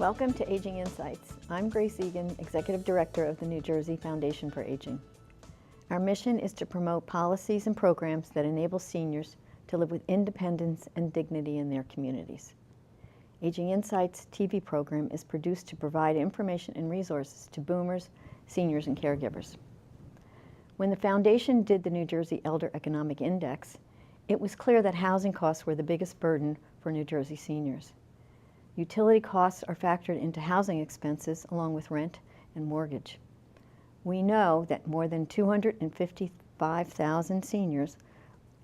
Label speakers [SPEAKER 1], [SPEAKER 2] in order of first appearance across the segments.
[SPEAKER 1] Welcome to Aging Insights. I'm Grace Egan, Executive Director of the New Jersey Foundation for Aging. Our mission is to promote policies and programs that enable seniors to live with independence and dignity in their communities. Aging Insights TV program is produced to provide information and resources to boomers, seniors, and caregivers. When the Foundation did the New Jersey Elder Economic Index, it was clear that housing costs were the biggest burden for New Jersey seniors. Utility costs are factored into housing expenses along with rent and mortgage. We know that more than 255,000 seniors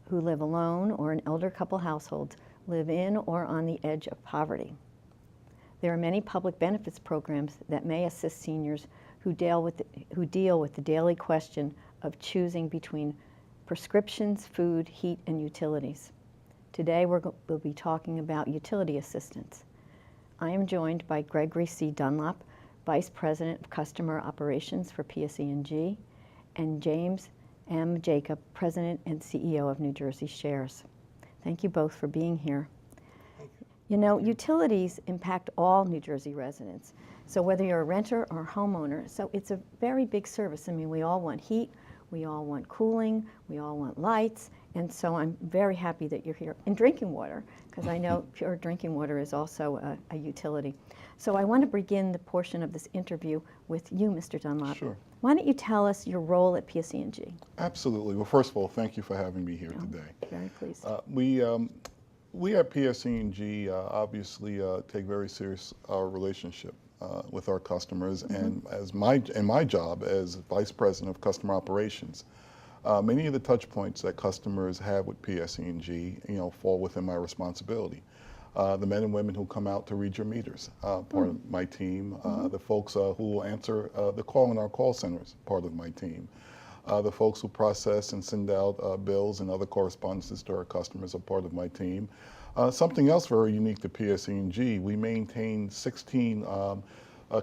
[SPEAKER 1] who live alone or in elder couple households live in or on the edge of poverty. There are many public benefits programs that may assist seniors who deal with the daily question of choosing between prescriptions, food, heat, and utilities. Today we'll be talking about utility assistance. I am joined by Gregory C. Dunlap, Vice President of Customer Operations for PSE&G, and James M. Jacob, President and CEO of New Jersey Shares. Thank you both for being here. You know, utilities impact all New Jersey residents. So whether you're a renter or a homeowner, so it's a very big service. I mean, we all want heat, we all want cooling, we all want lights, and so I'm very happy that you're here. And drinking water, because I know pure drinking water is also a utility. So I want to begin the portion of this interview with you, Mr. Dunlap.
[SPEAKER 2] Sure.
[SPEAKER 1] Why don't you tell us your role at PSE&G?
[SPEAKER 2] Absolutely. Well, first of all, thank you for having me here today.
[SPEAKER 1] Very pleased.
[SPEAKER 2] We at PSE&G obviously take very serious our relationship with our customers, and in my job as Vice President of Customer Operations, many of the touch points that customers have with PSE&G, fall within my responsibility. The men and women who come out to read your meters, part of my team. The folks who will answer the call in our call centers, part of my team. The folks who process and send out bills and other correspondences to our customers are part of my team. Something else very unique to PSE&G, we maintain 16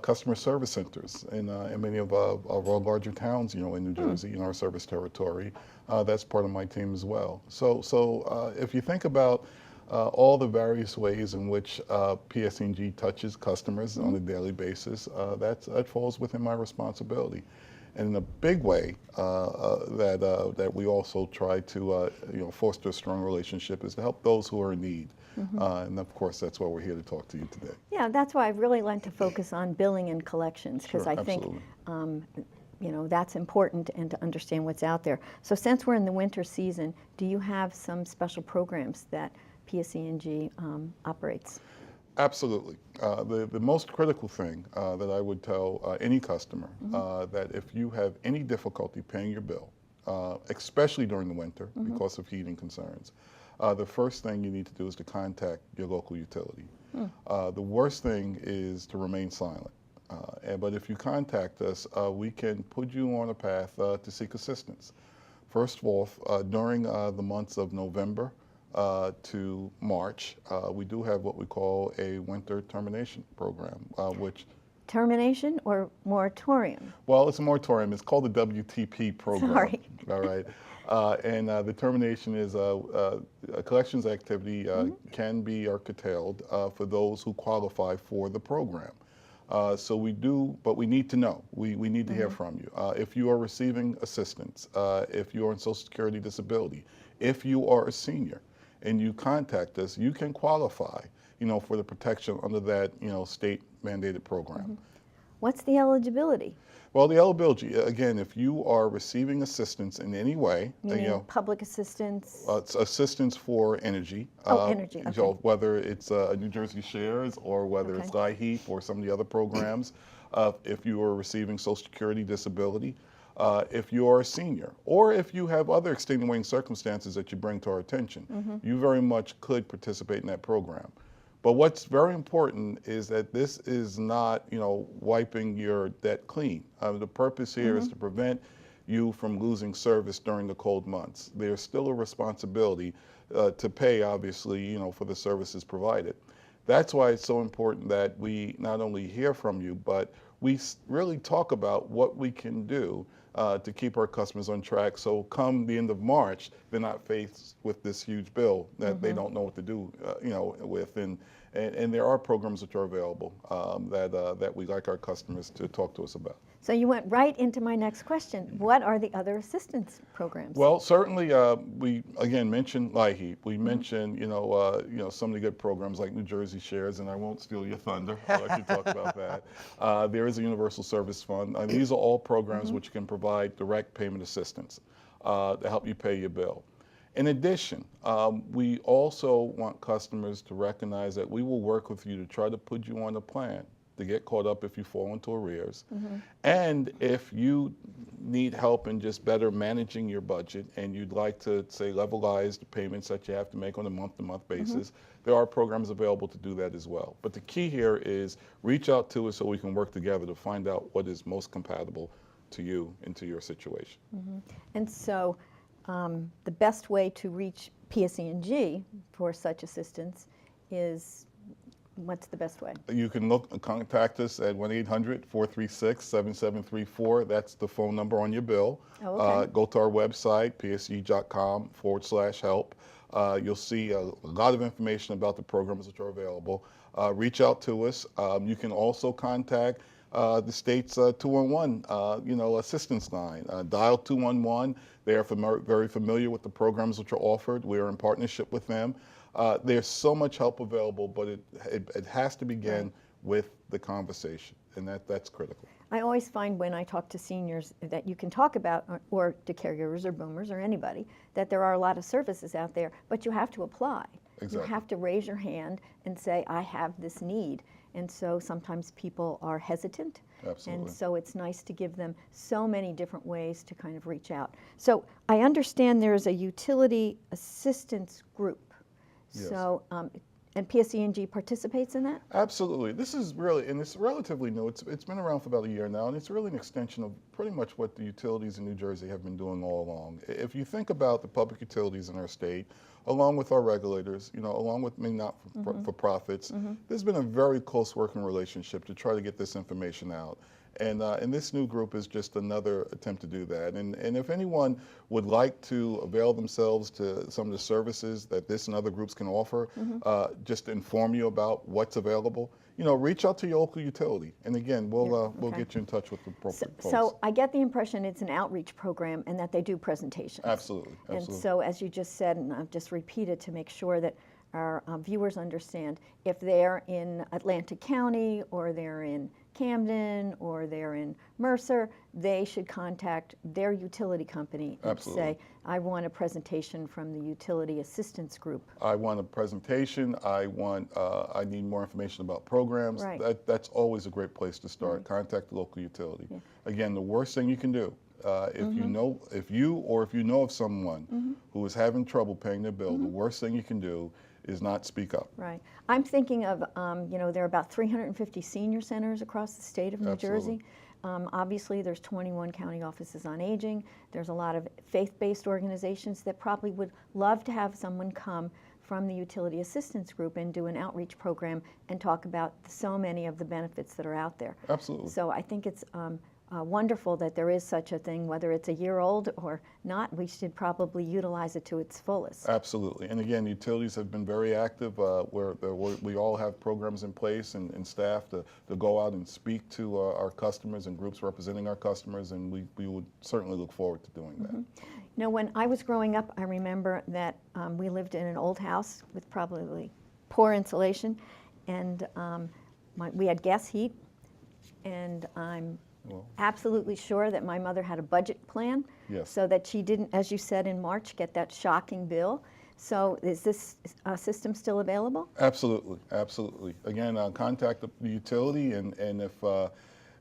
[SPEAKER 2] customer service centers in many of our larger towns, in New Jersey, in our service territory. That's part of my team as well. So if you think about all the various ways in which PSE&G touches customers on a daily basis, that falls within my responsibility. And in a big way that we also try to foster a strong relationship is to help those who are in need. And of course, that's why we're here to talk to you today.
[SPEAKER 1] Yeah, that's why I really like to focus on billing and collections, because I think that's important, and to understand what's out there. So since we're in the winter season, do you have some special programs that PSE&G operates?
[SPEAKER 2] Absolutely. The most critical thing that I would tell any customer, that if you have any difficulty paying your bill, especially during the winter because of heating concerns, the first thing you need to do is to contact your local utility. The worst thing is to remain silent. But if you contact us, we can put you on a path to seek assistance. First of all, during the months of November to March, we do have what we call a winter termination program, which...
[SPEAKER 1] Termination or moratorium?
[SPEAKER 2] Well, it's a moratorium. It's called the WTP program.
[SPEAKER 1] Sorry.
[SPEAKER 2] All right. And the termination is a collections activity can be curtailed for those who qualify for the program. So we do, but we need to know. We need to hear from you. If you are receiving assistance, if you are on Social Security disability, if you are a senior, and you contact us, you can qualify, for the protection under that, state mandated program.
[SPEAKER 1] What's the eligibility?
[SPEAKER 2] Well, the eligibility, again, if you are receiving assistance in any way,
[SPEAKER 1] public assistance?
[SPEAKER 2] Assistance for energy.
[SPEAKER 1] Energy, okay.
[SPEAKER 2] Whether it's New Jersey Shares or whether it's IHEAP or some of the other programs, if you are receiving Social Security disability, if you are a senior, or if you have other extenuating circumstances that you bring to our attention, you very much could participate in that program. But what's very important is that this is not, wiping your debt clean. The purpose here is to prevent you from losing service during the cold months. There's still a responsibility to pay, obviously, for the services provided. That's why it's so important that we not only hear from you, but we really talk about what we can do to keep our customers on track. So come the end of March, they're not faced with this huge bill that they don't know what to do, with. And there are programs which are available that we like our customers to talk to us about.
[SPEAKER 1] So you went right into my next question. What are the other assistance programs?
[SPEAKER 2] Well, certainly we again mentioned LIHEAP. We mentioned some of the good programs like New Jersey Shares, and I won't steal your thunder. I'll let you talk about that. There is a Universal Service Fund. These are all programs which can provide direct payment assistance to help you pay your bill. In addition, we also want customers to recognize that we will work with you to try to put you on a plan to get caught up if you fall into arrears. And if you need help in just better managing your budget and you'd like to, say, levelize the payments that you have to make on a month-to-month basis, there are programs available to do that as well. But the key here is reach out to us so we can work together to find out what is most compatible to you and to your situation.
[SPEAKER 1] And so the best way to reach PSE&G for such assistance is, what's the best way?
[SPEAKER 2] You can contact us at 1-800-436-7734. That's the phone number on your bill.
[SPEAKER 1] Oh, okay.
[SPEAKER 2] Go to our website, pse.com/help. You'll see a lot of information about the programs which are available. Reach out to us. You can also contact the state's 211 assistance line. Dial 211. They are very familiar with the programs which are offered. We are in partnership with them. There's so much help available, but it has to begin with the conversation, and that's critical.
[SPEAKER 1] I always find when I talk to seniors that you can talk about, or to caregivers or boomers or anybody, that there are a lot of services out there, but you have to apply.
[SPEAKER 2] Exactly.
[SPEAKER 1] You have to raise your hand and say, I have this need. And so sometimes people are hesitant.
[SPEAKER 2] Absolutely.
[SPEAKER 1] And so it's nice to give them so many different ways to kind of reach out. So I understand there is a utility assistance group.
[SPEAKER 2] Yes.
[SPEAKER 1] So, and PSE&G participates in that?
[SPEAKER 2] Absolutely. This is really, and it's relatively new. It's been around for about a year now, and it's really an extension of pretty much what the utilities in New Jersey have been doing all along. If you think about the public utilities in our state, along with our regulators, along with many not-for-profits, there's been a very close working relationship to try to get this information out. And this new group is just another attempt to do that. And if anyone would like to avail themselves to some of the services that this and other groups can offer, just to inform you about what's available, reach out to your local utility. And again, we'll get you in touch with the appropriate folks.
[SPEAKER 1] So I get the impression it's an outreach program and that they do presentations.
[SPEAKER 2] Absolutely.
[SPEAKER 1] And so as you just said, and I've just repeated to make sure that our viewers understand, if they're in Atlantic County or they're in Camden or they're in Mercer, they should contact their utility company and say, I want a presentation from the utility assistance group.
[SPEAKER 2] I want a presentation. I need more information about programs.
[SPEAKER 1] Right.
[SPEAKER 2] That's always a great place to start. Contact the local utility. Yeah. Again, the worst thing you can do, if you know of someone who is having trouble paying their bill, the worst thing you can do is not speak up.
[SPEAKER 1] Right. I'm thinking of, there are about 350 senior centers across the state of New Jersey. Obviously, there's 21 county offices on aging. There's a lot of faith-based organizations that probably would love to have someone come from the utility assistance group and do an outreach program and talk about so many of the benefits that are out there.
[SPEAKER 2] Absolutely.
[SPEAKER 1] So I think it's wonderful that there is such a thing, whether it's a year old or not. We should probably utilize it to its fullest.
[SPEAKER 2] Absolutely. And again, utilities have been very active. We all have programs in place and staff to go out and speak to our customers and groups representing our customers, and we would certainly look forward to doing that.
[SPEAKER 1] When I was growing up, I remember that we lived in an old house with probably poor insulation, and we had gas heat, and I'm absolutely sure that my mother had a budget plan, so that she didn't, as you said, in March, get that shocking bill. So is this system still available?
[SPEAKER 2] Absolutely, absolutely. Again, contact the utility, and if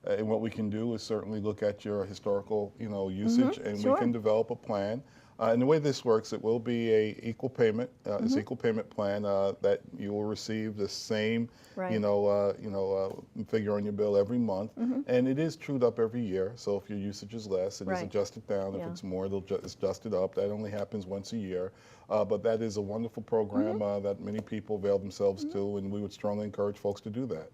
[SPEAKER 2] and what we can do is certainly look at your historical, usage, and we can develop a plan. And the way this works, it will be a equal payment, it's equal payment plan that you will receive the same, figure on your bill every month, and it is trued up every year. So if your usage is less, it is adjusted down. If it's more, it's adjusted up. That only happens once a year, but that is a wonderful program that many people avail themselves to, and we would strongly encourage folks to do that.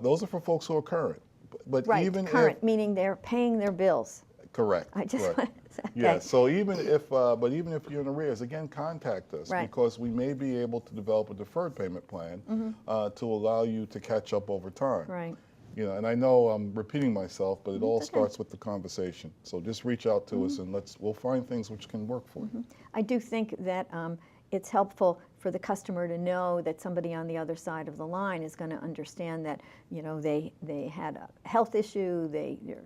[SPEAKER 2] Those are for folks who are current, but even
[SPEAKER 1] current, meaning they're paying their bills.
[SPEAKER 2] Correct.
[SPEAKER 1] I just
[SPEAKER 2] correct.
[SPEAKER 1] want to say,
[SPEAKER 2] Yeah,
[SPEAKER 1] okay.
[SPEAKER 2] so even if, but even if you're in arrears, again, contact us
[SPEAKER 1] Right.
[SPEAKER 2] because we may be able to develop a deferred payment plan to allow you to catch up over time.
[SPEAKER 1] Right.
[SPEAKER 2] You know, and I know I'm repeating myself, but it all
[SPEAKER 1] It's okay.
[SPEAKER 2] starts with the conversation. So just reach out to us and we'll find things which can work for you.
[SPEAKER 1] I do think that it's helpful for the customer to know that somebody on the other side of the line is going to understand that, you know, they had a health issue,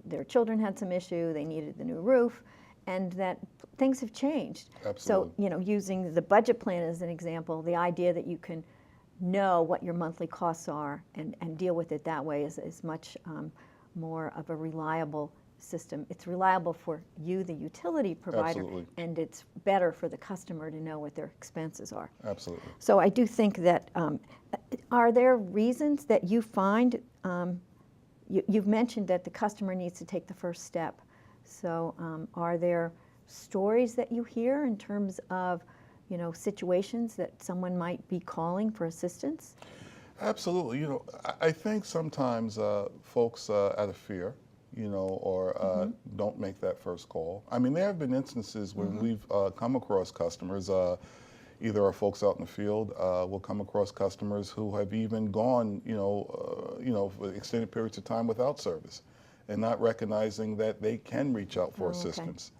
[SPEAKER 1] their children had some issue, they needed the new roof, and that things have changed.
[SPEAKER 2] Absolutely.
[SPEAKER 1] So, you know, using the budget plan as an example, the idea that you can know what your monthly costs are and deal with it that way is much more of a reliable system. It's reliable for you, the utility provider,
[SPEAKER 2] Absolutely.
[SPEAKER 1] and it's better for the customer to know what their expenses are.
[SPEAKER 2] Absolutely.
[SPEAKER 1] So I do think that, are there reasons that you find, you've mentioned that the customer needs to take the first step. So are there stories that you hear in terms of, you know, situations that someone might be calling for assistance?
[SPEAKER 2] Absolutely. You know, I think sometimes folks out of fear, you know, or don't make that first call. I mean, there have been instances when we've come across customers, either our folks out in the field will come across customers who have even gone, you know, for extended periods of time without service and not recognizing that they can reach out for assistance.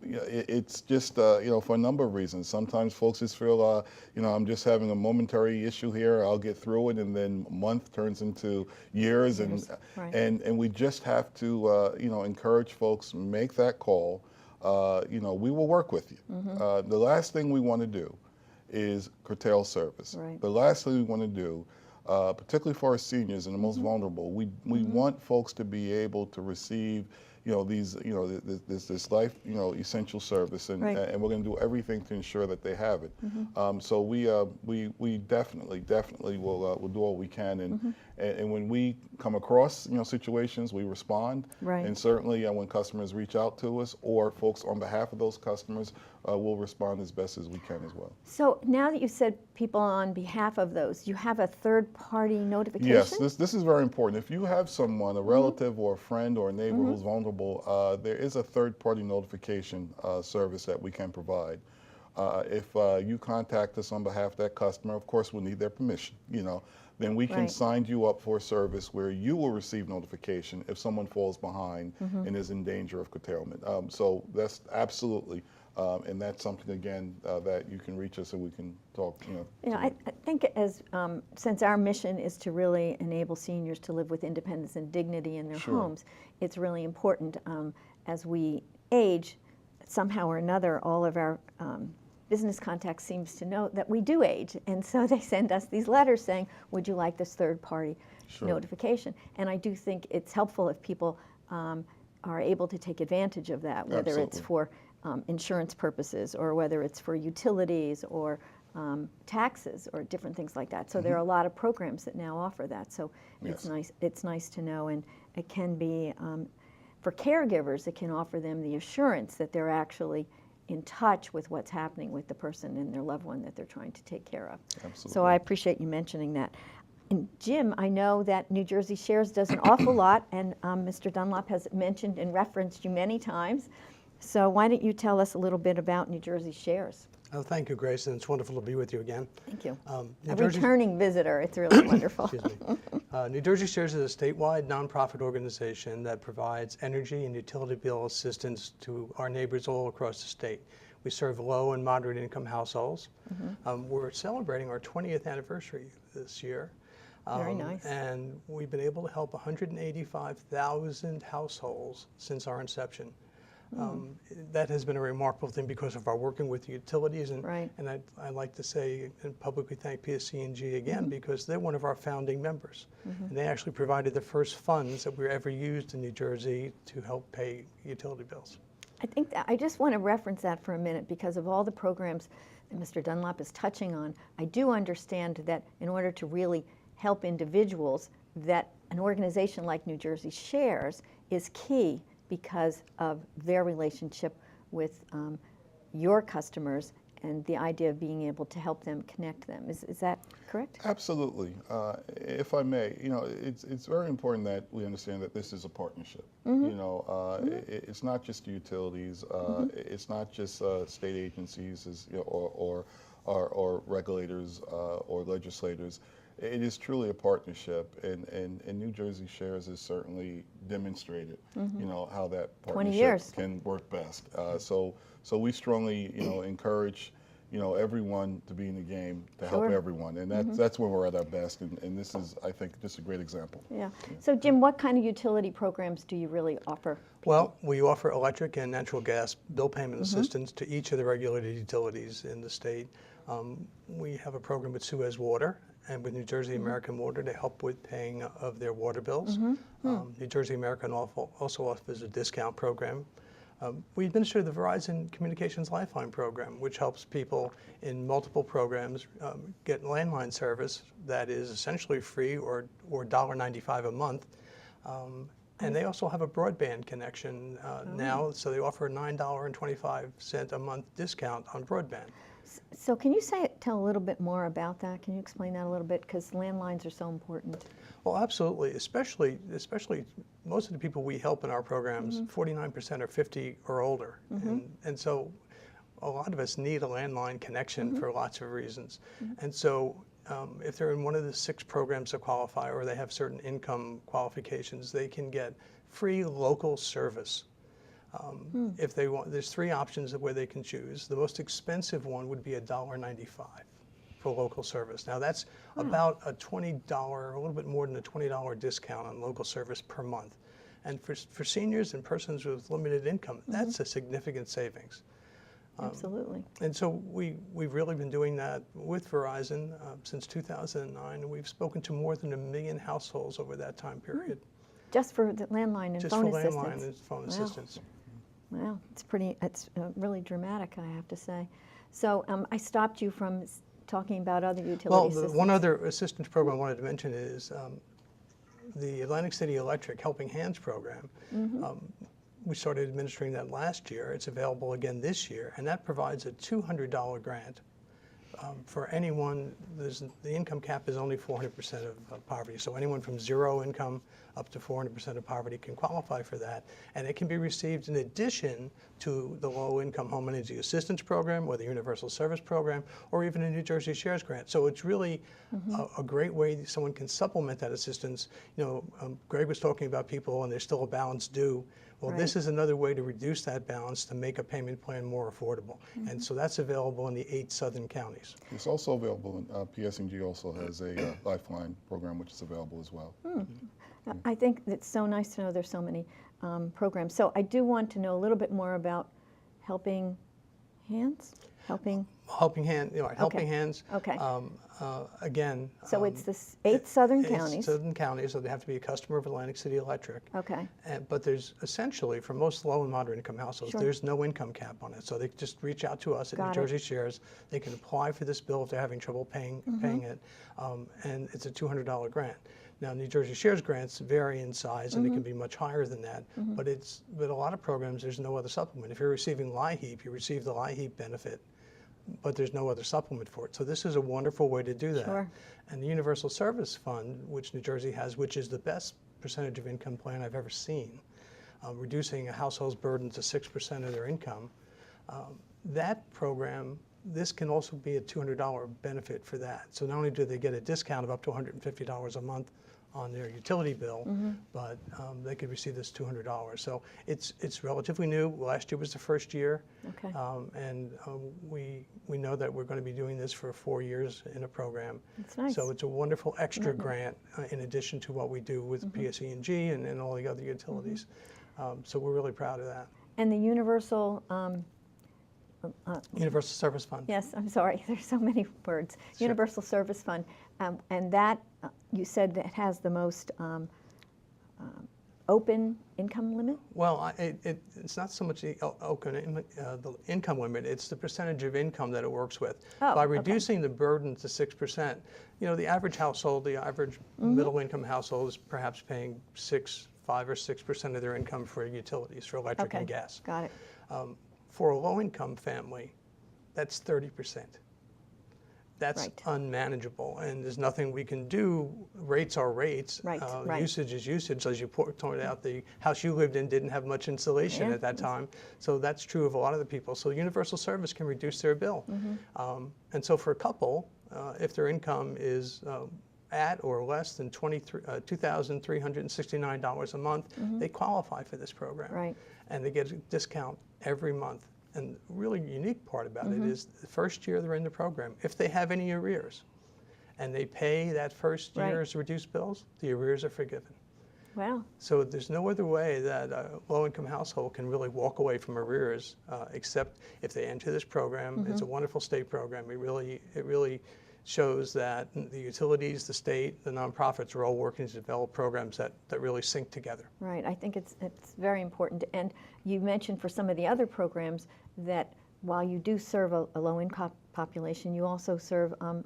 [SPEAKER 2] It's just, you know, for a number of reasons. Sometimes folks just feel, you know, I'm just having a momentary issue here, I'll get through it, and then a month turns into years.
[SPEAKER 1] Right.
[SPEAKER 2] And we just have to, you know, encourage folks, make that call. You know, we will work with you. The last thing we want to do is curtail service.
[SPEAKER 1] Right.
[SPEAKER 2] The last thing we want to do, particularly for our seniors and the most vulnerable, we want folks to be able to receive, you know, these, you know, this life, you know, essential service, and
[SPEAKER 1] Right.
[SPEAKER 2] and we're going to do everything to ensure that they have it. So we definitely will do all we can, and when we come across, you know, situations, we respond.
[SPEAKER 1] Right.
[SPEAKER 2] And certainly when customers reach out to us or folks on behalf of those customers, we'll respond as best as we can as well.
[SPEAKER 1] So now that you said people on behalf of those, you have a third-party notification?
[SPEAKER 2] Yes, this is very important. If you have someone, a relative or a friend or a neighbor who's vulnerable, there is a third-party notification service that we can provide. If you contact us on behalf of that customer, of course we'll need their permission, you know, then we can
[SPEAKER 1] Right.
[SPEAKER 2] sign you up for a service where you will receive notification if someone falls behind and is in danger of curtailment. So that's absolutely, and that's something, again, that you can reach us and we can talk, you know.
[SPEAKER 1] You know, I think as, since our mission is to really enable seniors to live with independence and dignity in their
[SPEAKER 2] Sure.
[SPEAKER 1] homes, it's really important as we age, somehow or another, all of our business contacts seems to know that we do age. And so they send us these letters saying, would you like this third-party notification? And I do think it's helpful if people are able to take advantage of that, whether it's for insurance purposes or whether it's for utilities or taxes or different things like that. So there are a lot of programs that now offer that. So it's nice to know, and it can be for caregivers, it can offer them the assurance that they're actually in touch with what's happening with the person and their loved one that they're trying to take care of.
[SPEAKER 2] Absolutely.
[SPEAKER 1] So I appreciate you mentioning that. And Jim, I know that New Jersey Shares does an awful lot, and Mr. Dunlap has mentioned and referenced you many times. So why don't you tell us a little bit about New Jersey Shares?
[SPEAKER 3] Oh, thank you, Grace, and it's wonderful to be with you again.
[SPEAKER 1] Thank you.
[SPEAKER 3] New
[SPEAKER 1] A
[SPEAKER 3] Jersey-
[SPEAKER 1] returning visitor. It's really wonderful.
[SPEAKER 3] Excuse me. New Jersey Shares is a statewide nonprofit organization that provides energy and utility bill assistance to our neighbors all across the state. We serve low and moderate income households. We're celebrating our 20th anniversary this year.
[SPEAKER 1] Very nice.
[SPEAKER 3] And we've been able to help 185,000 households since our inception. That has been a remarkable thing because of our working with the utilities, and
[SPEAKER 1] Right.
[SPEAKER 3] and I'd like to say and publicly thank PSE&G again because they're one of our founding members, and they actually provided the first funds that were ever used in New Jersey to help pay utility bills.
[SPEAKER 1] I think that I just want to reference that for a minute because of all the programs that Mr. Dunlap is touching on. I do understand that in order to really help individuals, that an organization like New Jersey Shares is key because of their relationship with your customers and the idea of being able to help them, connect them. Is that correct?
[SPEAKER 2] Absolutely. If I may, it's very important that we understand that this is a partnership. It's not just the utilities. It's not just state agencies, or regulators or legislators. It is truly a partnership, and New Jersey Shares has certainly demonstrated, how that
[SPEAKER 1] 20 years.
[SPEAKER 2] partnership can work best. So we strongly, encourage, everyone to be in the game to help
[SPEAKER 1] Sure.
[SPEAKER 2] everyone, and that's when we're at our best. And this is, I think, just a great example.
[SPEAKER 1] Yeah. So Jim, what kind of utility programs do you really offer?
[SPEAKER 3] Well, we offer electric and natural gas bill payment assistance to each of the regulated utilities in the state. We have a program with Suez Water and with New Jersey American Water to help with paying of their water bills. New Jersey American also offers a discount program. We administer the Verizon Communications Lifeline program, which helps people in multiple programs get landline service that is essentially free or $1.95 a month. And they also have a broadband connection now, so they offer a $9.25 a month discount on broadband.
[SPEAKER 1] So can you tell a little bit more about that? Can you explain that a little bit? Because landlines are so important.
[SPEAKER 3] Well, absolutely, especially most of the people we help in our programs, 49% are 50 or older. And so a lot of us need a landline connection for lots of reasons. And so if they're in one of the 6 programs that qualify, or they have certain income qualifications, they can get free local service. If they want, there's 3 options of where they can choose. The most expensive one would be $1.95 for local service. Now that's about a $20, a little bit more than a $20 discount on local service per month. And for seniors and persons with limited income, that's a significant savings.
[SPEAKER 1] Absolutely.
[SPEAKER 3] And so we've really been doing that with Verizon since 2009, and we've spoken to more than 1 million households over that time period.
[SPEAKER 1] Just for the landline and
[SPEAKER 3] Just
[SPEAKER 1] phone
[SPEAKER 3] for
[SPEAKER 1] assistance.
[SPEAKER 3] landline and phone assistance.
[SPEAKER 1] Wow, it's really dramatic, I have to say. So I stopped you from talking about other utility
[SPEAKER 3] Well,
[SPEAKER 1] assistance.
[SPEAKER 3] one other assistance program I wanted to mention is the Atlantic City Electric Helping Hands program. We started administering that last year. It's available again this year, and that provides a $200 grant for anyone. The income cap is only 400% of poverty, so anyone from 0 income up to 400% of poverty can qualify for that, and it can be received in addition to the low-income home energy assistance program or the universal service program or even a New Jersey Shares grant. So it's really a great way someone can supplement that assistance. Greg was talking about people and there's still a balance due. Well, this is another way to reduce that balance to make a payment plan more affordable. And so that's available in the 8 southern counties.
[SPEAKER 2] It's also available, PSE&G also has a Lifeline program, which is available as well.
[SPEAKER 1] I think it's so nice to know there's so many programs. So I do want to know a little bit more about Helping Hands? Helping
[SPEAKER 3] Hands.
[SPEAKER 1] Okay.
[SPEAKER 3] Again.
[SPEAKER 1] So it's the 8 southern
[SPEAKER 3] It's
[SPEAKER 1] counties.
[SPEAKER 3] southern counties, so they have to be a customer of Atlantic City Electric.
[SPEAKER 1] Okay.
[SPEAKER 3] But there's essentially, for most low and moderate income households, there's no income cap on it. So they just reach out to us at New Jersey Shares. They can apply for this bill if they're having trouble paying it, and it's a $200 grant. Now, New Jersey Shares grants vary in size, and it can be much higher than that. But a lot of programs, there's no other supplement. If you're receiving LIHEAP, you receive the LIHEAP benefit, but there's no other supplement for it. So this is a wonderful way to do that.
[SPEAKER 1] Sure.
[SPEAKER 3] And the Universal Service Fund, which New Jersey has, which is the best percentage of income plan I've ever seen, reducing a household's burden to 6% of their income, that program, this can also be a $200 benefit for that. So not only do they get a discount of up to $150 a month on their utility bill, but they could receive this $200. So it's relatively new. Last year was the first year,
[SPEAKER 1] Okay.
[SPEAKER 3] and we know that we're going to be doing this for 4 years in a program.
[SPEAKER 1] That's nice.
[SPEAKER 3] So it's a wonderful extra grant in addition to what we do with PSE&G and all the other utilities. So we're really proud of that.
[SPEAKER 1] And the Universal,
[SPEAKER 3] Universal Service Fund.
[SPEAKER 1] yes, I'm sorry, there's so many words.
[SPEAKER 3] Sure.
[SPEAKER 1] Universal Service Fund, and that, you said that has the most open income limit?
[SPEAKER 3] Well, it's not so much the income limit, it's the percentage of income that it works with.
[SPEAKER 1] Oh,
[SPEAKER 3] By
[SPEAKER 1] okay.
[SPEAKER 3] reducing the burden to 6%, the average household, the average middle income household is perhaps paying 5 or 6% of their income for utilities, for electric and gas.
[SPEAKER 1] Got it.
[SPEAKER 3] For a low income family, that's 30%. That's
[SPEAKER 1] Right.
[SPEAKER 3] unmanageable, and there's nothing we can do. Rates are rates.
[SPEAKER 1] Right, right.
[SPEAKER 3] Usage is usage. As you pointed out, the house you lived in didn't have much insulation
[SPEAKER 1] Yeah.
[SPEAKER 3] at that time, so that's true of a lot of the people. So universal service can reduce their bill. And so for a couple, if their income is at or less than $2,369 a month, they qualify for this program.
[SPEAKER 1] Right.
[SPEAKER 3] And they get a discount every month. And the really unique part about it is the first year they're in the program, if they have any arrears and they pay that first
[SPEAKER 1] Right.
[SPEAKER 3] year's reduced bills, the arrears are forgiven.
[SPEAKER 1] Wow.
[SPEAKER 3] So there's no other way that a low-income household can really walk away from arrears except if they enter this program. It's a wonderful state program. It really shows that the utilities, the state, the nonprofits are all working to develop programs that really sync together.
[SPEAKER 1] Right. I think it's very important. And you mentioned for some of the other programs that while you do serve a low-income population, you also serve a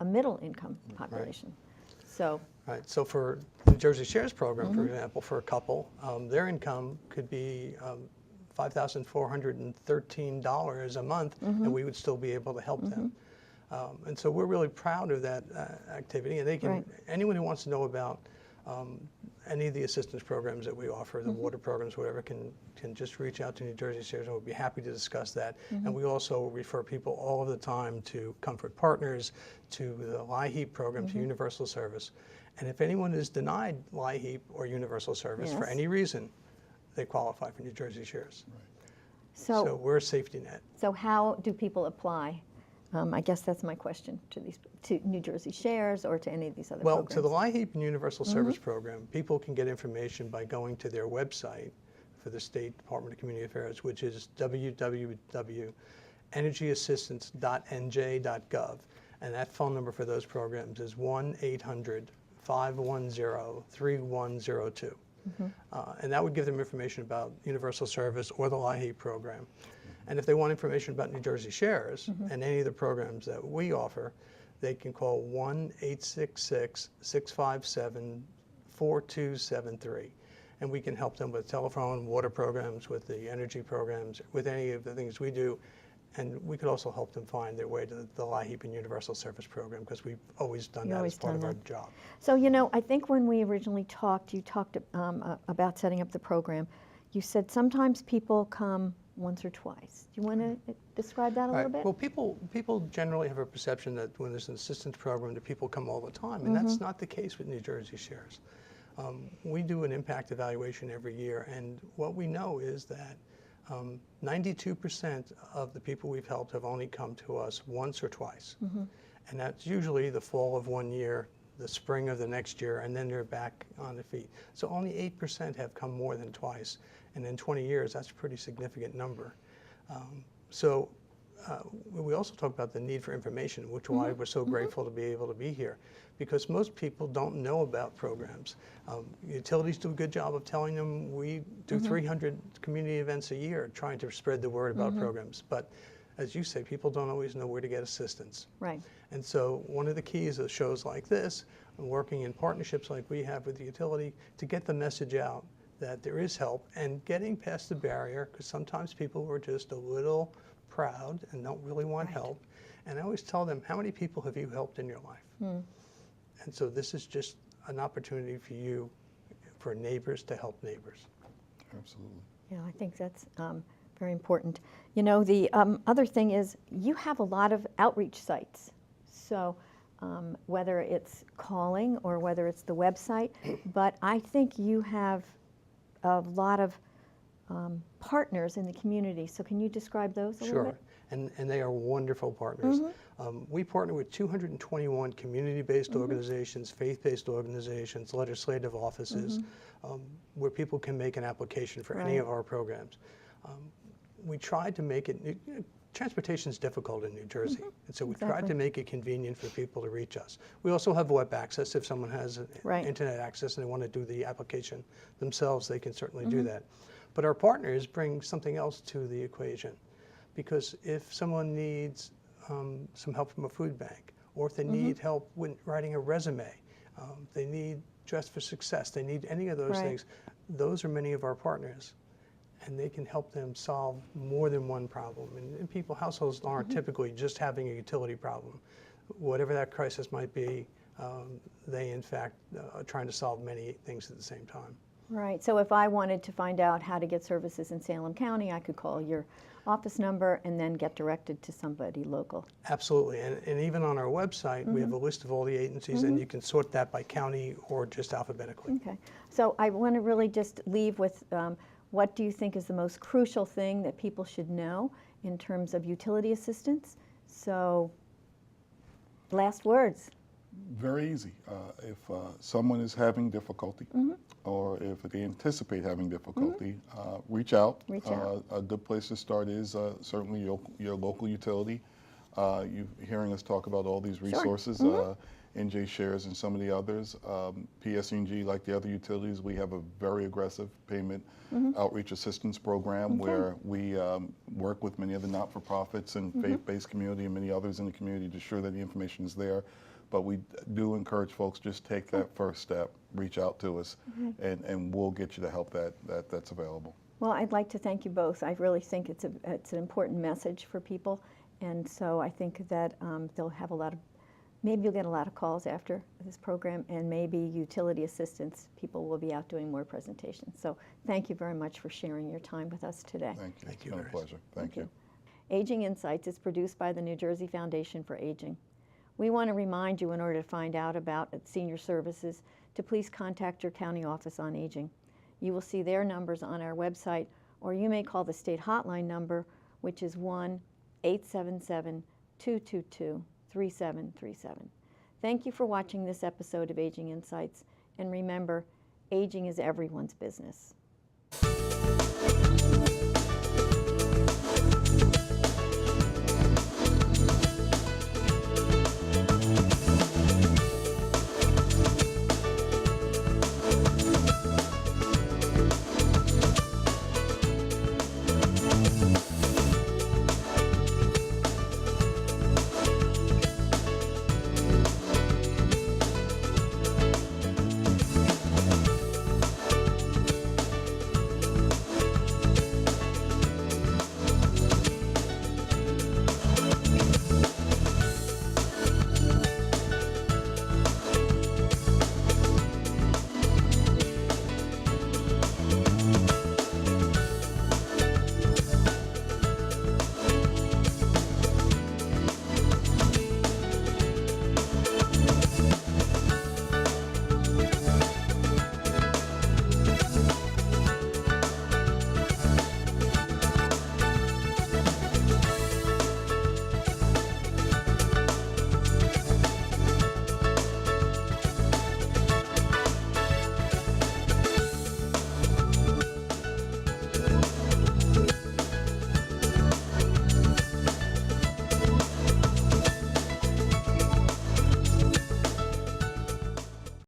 [SPEAKER 1] middle-income population. So.
[SPEAKER 3] Right. So for the Jersey Shares program, for example, for a couple, their income could be $5,413 a month, and we would still be able to help them. And so we're really proud of that activity. And they can,
[SPEAKER 1] Right.
[SPEAKER 3] anyone who wants to know about any of the assistance programs that we offer, the water programs, whatever, can just reach out to New Jersey Shares, and we'll be happy to discuss that. And we also refer people all of the time to Comfort Partners, to the LIHEAP program, to Universal Service. And if anyone is denied LIHEAP or Universal Service for
[SPEAKER 1] Yes.
[SPEAKER 3] any reason, they qualify for New Jersey Shares.
[SPEAKER 1] So,
[SPEAKER 3] So we're a safety net.
[SPEAKER 1] so how do people apply? I guess that's my question to New Jersey Shares or to any of these other
[SPEAKER 3] Well,
[SPEAKER 1] programs.
[SPEAKER 3] to the LIHEAP and Universal Service Program, people can get information by going to their website for the State Department of Community Affairs, which is www.energyassistance.nj.gov. And that phone number for those programs is 1-800-510-3102. And that would give them information about Universal Service or the LIHEAP program. And if they want information about New Jersey Shares and any of the programs that we offer, they can call 1-866-657-4273. And we can help them with telephone, water programs, with the energy programs, with any of the things we do. And we could also help them find their way to the LIHEAP and Universal Service program, because we've always done that as part of our job.
[SPEAKER 1] So, I think when we originally talked, you talked about setting up the program. You said sometimes people come once or twice. Do you want to describe that a little bit?
[SPEAKER 3] Well, people generally have a perception that when there's an assistance program that people come all the time, and that's not the case with New Jersey Shares. We do an impact evaluation every year, and what we know is that 92% of the people we've helped have only come to us once or twice. And that's usually the fall of one year, the spring of the next year, and then they're back on their feet. So only 8% have come more than twice. And in 20 years, that's a pretty significant number. We also talk about the need for information, which is why we're so grateful to be able to be here, because most people don't know about programs. Utilities do a good job of telling them. We do 300 community events a year trying to spread the word about programs. But as you say, people don't always know where to get assistance.
[SPEAKER 1] Right.
[SPEAKER 3] And so one of the keys of shows like this, and working in partnerships like we have with the utility, to get the message out that there is help, and getting past the barrier, because sometimes people are just a little proud and don't really want help. And I always tell them, how many people have you helped in your life? And so this is just an opportunity for you, for neighbors, to help neighbors.
[SPEAKER 2] Absolutely.
[SPEAKER 1] Yeah, I think that's very important. The other thing is you have a lot of outreach sites. So whether it's calling or whether it's the website, but I think you have a lot of partners in the community. So can you describe those a little bit?
[SPEAKER 3] And they are wonderful partners. We partner with 221 community-based organizations, faith-based organizations, legislative offices, where people can make an application for any of our programs. We tried to make it, transportation is difficult in New Jersey, and so we tried to make it convenient for people to reach us. We also have web access. If someone has internet access and they want to do the application themselves, they can certainly do that. But our partners bring something else to the equation, because if someone needs some help from a food bank, or if they need help with writing a resume, they need Dress for Success, they need any of those things, those are many of our partners. and they can help them solve more than one problem. And households aren't typically just having a utility problem. Whatever that crisis might be, they in fact are trying to solve many things at the same time.
[SPEAKER 1] Right. So if I wanted to find out how to get services in Salem County, I could call your office number and then get directed to somebody local.
[SPEAKER 3] Absolutely. And even on our website, we have a list of all the agencies, and you can sort that by county or just alphabetically.
[SPEAKER 1] Okay. So I want to really just leave with what do you think is the most crucial thing that people should know in terms of utility assistance? So, last words.
[SPEAKER 2] Very easy. If someone is having difficulty, or if they anticipate having difficulty, reach out.
[SPEAKER 1] Reach out.
[SPEAKER 2] A good place to start is certainly your local utility. You're hearing us talk about all these resources. NJ shares and some of the others. PSE&G, like the other utilities, we have a very aggressive payment outreach assistance program where we work with many of the not-for-profits and faith-based community and many others in the community to ensure that the information is there. But we do encourage folks, just take that first step, reach out to us, and we'll get you the help that's available.
[SPEAKER 1] Well, I'd like to thank you both. I really think it's an important message for people, and so I think that they'll have maybe you'll get a lot of calls after this program, and maybe utility assistance people will be out doing more presentations. So thank you very much for sharing your time with us today.
[SPEAKER 2] Thank you.
[SPEAKER 3] Thank you,
[SPEAKER 2] It's been a pleasure. Thank you.
[SPEAKER 1] Aging Insights is produced by the New Jersey Foundation for Aging. We want to remind you, in order to find out about senior services, to please contact your county office on aging. You will see their numbers on our website, or you may call the state hotline number, which is 1-877-222-3737. Thank you for watching this episode of Aging Insights, and remember, aging is everyone's business.